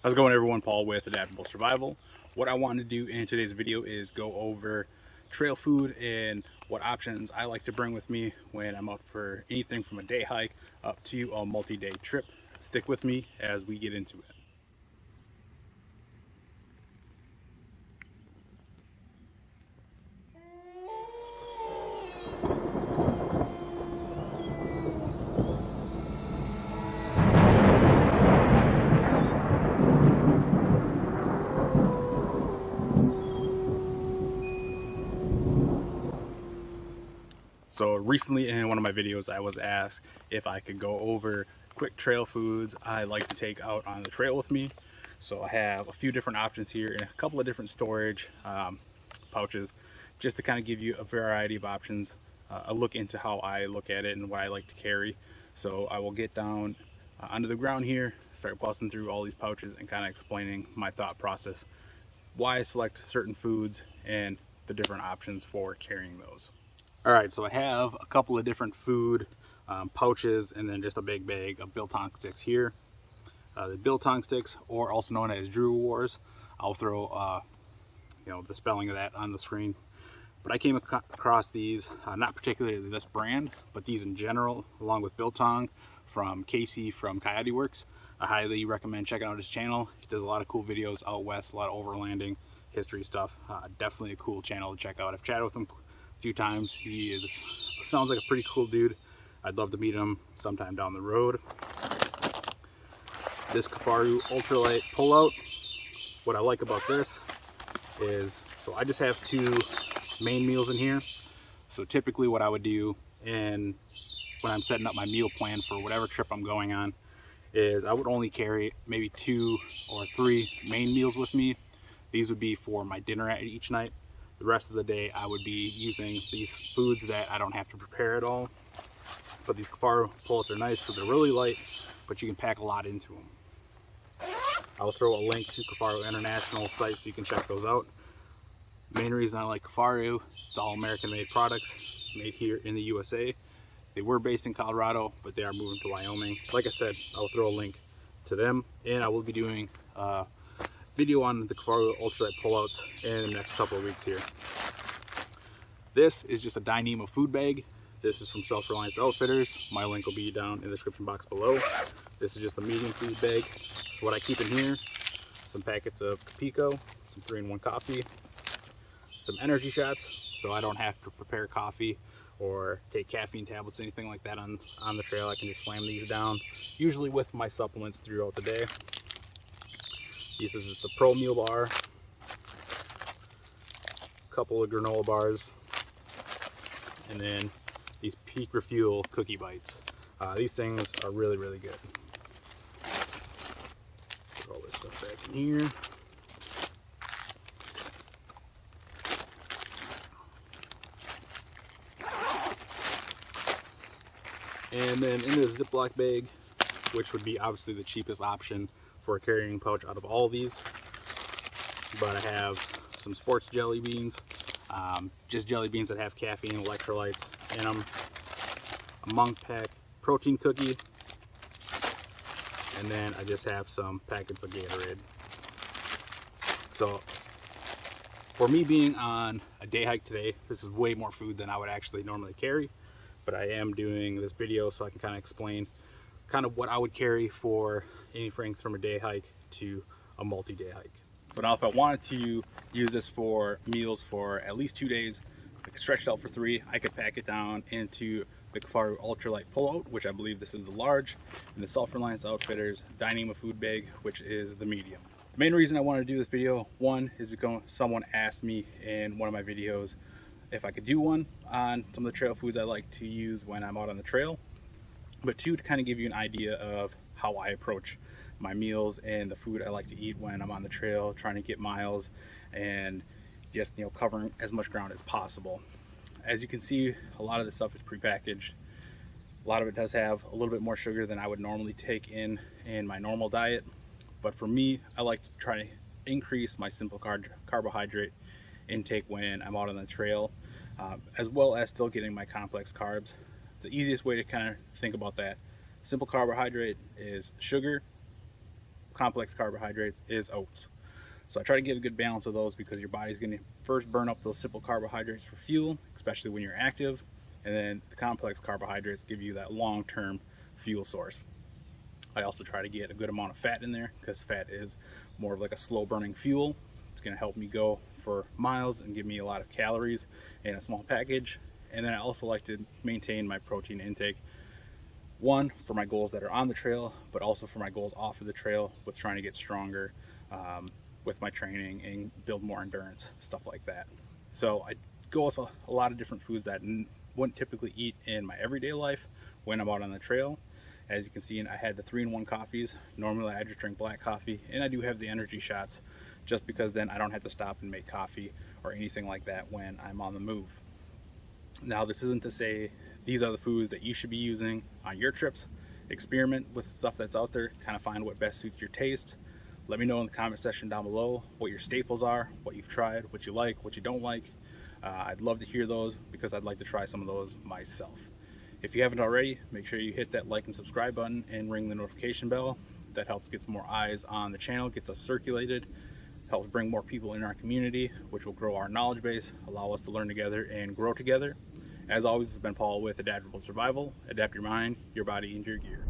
How's it going, everyone? Paul with Adaptable Survival. What I want to do in today's video is go over trail food and what options I like to bring with me when I'm out for anything from a day hike up to a multi-day trip. Stick with me as we get into it. So recently in one of my videos, I was asked if I could go over quick trail foods I like to take out on the trail with me. So I have a few different options here in a couple of different storage pouches, just to kind of give you a variety of options, a look into how I look at it and what I like to carry. So I will get down onto the ground here, start busting through all these pouches and kind of explaining my thought process, why I select certain foods and the different options for carrying those. All right, so I have a couple of different food pouches and then just a big bag of Biltong sticks here. The Biltong sticks, or also known as Drew Wars. I'll throw the spelling of that on the screen. But I came across these, not particularly this brand, but these in general, along with Biltong from Casey from Coyote Works. I highly recommend checking out his channel. He does a lot of cool videos out west, a lot of overlanding, history stuff. Definitely a cool channel to check out. I've chatted with him few times. He sounds like a pretty cool dude. I'd love to meet him sometime down the road. This Kafaru ultralight pullout, what I like about this is, so I just have two main meals in here. So typically what I would do, and when I'm setting up my meal plan for whatever trip I'm going on, is I would only carry maybe 2 or 3 main meals with me. These would be for my dinner at each night. The rest of the day I would be using these foods that I don't have to prepare at all. But these Kafaru pullets are nice because they're really light, but you can pack a lot into them. I'll throw a link to Kafaru International site so you can check those out. Main reason I like Kafaru, it's all American made products made here in the USA. They were based in Colorado, but they are moving to Wyoming. Like I said, I'll throw a link to them, and I will be doing video on the Kafaru ultralight pullouts in the next couple of weeks here. This is just a Dyneema food bag. This is from Self-Reliance Outfitters. My link will be down in the description box below. This is just a medium food bag. So what I keep in here, some packets of Pico, some 3-in-1 coffee, some energy shots, so I don't have to prepare coffee or take caffeine tablets, anything like that on the trail. I can just slam these down, usually with my supplements throughout the day. This is just a Pro Meal bar, a couple of granola bars, and then these Peak Refuel cookie bites. These things are really, really good. Put all this stuff back in here. And then in this Ziploc bag, which would be obviously the cheapest option for a carrying pouch out of all of these, but I have some sports jelly beans, just jelly beans that have caffeine, electrolytes in them, a Monk Pack protein cookie, and then I just have some packets of Gatorade. So for me being on a day hike today, this is way more food than I would actually normally carry, but I am doing this video so I can kind of explain kind of what I would carry for anything from a day hike to a multi-day hike. So now if I wanted to use this for meals for at least 2 days, I could stretch it out for 3. I could pack it down into the Kafaru ultralight pullout, which I believe this is the large, and the Self-Reliance Outfitters Dyneema food bag, which is the medium. The main reason I wanted to do this video, one, is because someone asked me in one of my videos if I could do one on some of the trail foods I like to use when I'm out on the trail. But 2, to kind of give you an idea of how I approach my meals and the food I like to eat when I'm on the trail, trying to get miles and just covering as much ground as possible. As you can see, a lot of this stuff is prepackaged. A lot of it does have a little bit more sugar than I would normally take in my normal diet. But for me, I like to try to increase my simple carbohydrate intake when I'm out on the trail, as well as still getting my complex carbs. The easiest way to kind of think about that, simple carbohydrate is sugar, complex carbohydrates is oats. So I try to get a good balance of those because your body's going to first burn up those simple carbohydrates for fuel, especially when you're active, and then the complex carbohydrates give you that long-term fuel source. I also try to get a good amount of fat in there because fat is more of like a slow burning fuel. It's going to help me go for miles and give me a lot of calories in a small package. And then I also like to maintain my protein intake, one, for my goals that are on the trail, but also for my goals off of the trail with trying to get stronger with my training and build more endurance, stuff like that. So I go with a lot of different foods that I wouldn't typically eat in my everyday life when I'm out on the trail. As you can see, I had the 3-in-1 coffees. Normally I just drink black coffee, and I do have the energy shots just because then I don't have to stop and make coffee or anything like that when I'm on the move. Now, this isn't to say these are the foods that you should be using on your trips. Experiment with stuff that's out there, kind of find what best suits your taste. Let me know in the comment section down below what your staples are, what you've tried, what you like, what you don't like. I'd love to hear those because I'd like to try some of those myself. If you haven't already, make sure you hit that like and subscribe button and ring the notification bell. That helps get some more eyes on the channel, gets us circulated, helps bring more people in our community, which will grow our knowledge base, allow us to learn together and grow together. As always, it's been Paul with Adaptable Survival. Adapt your mind, your body, and your gear.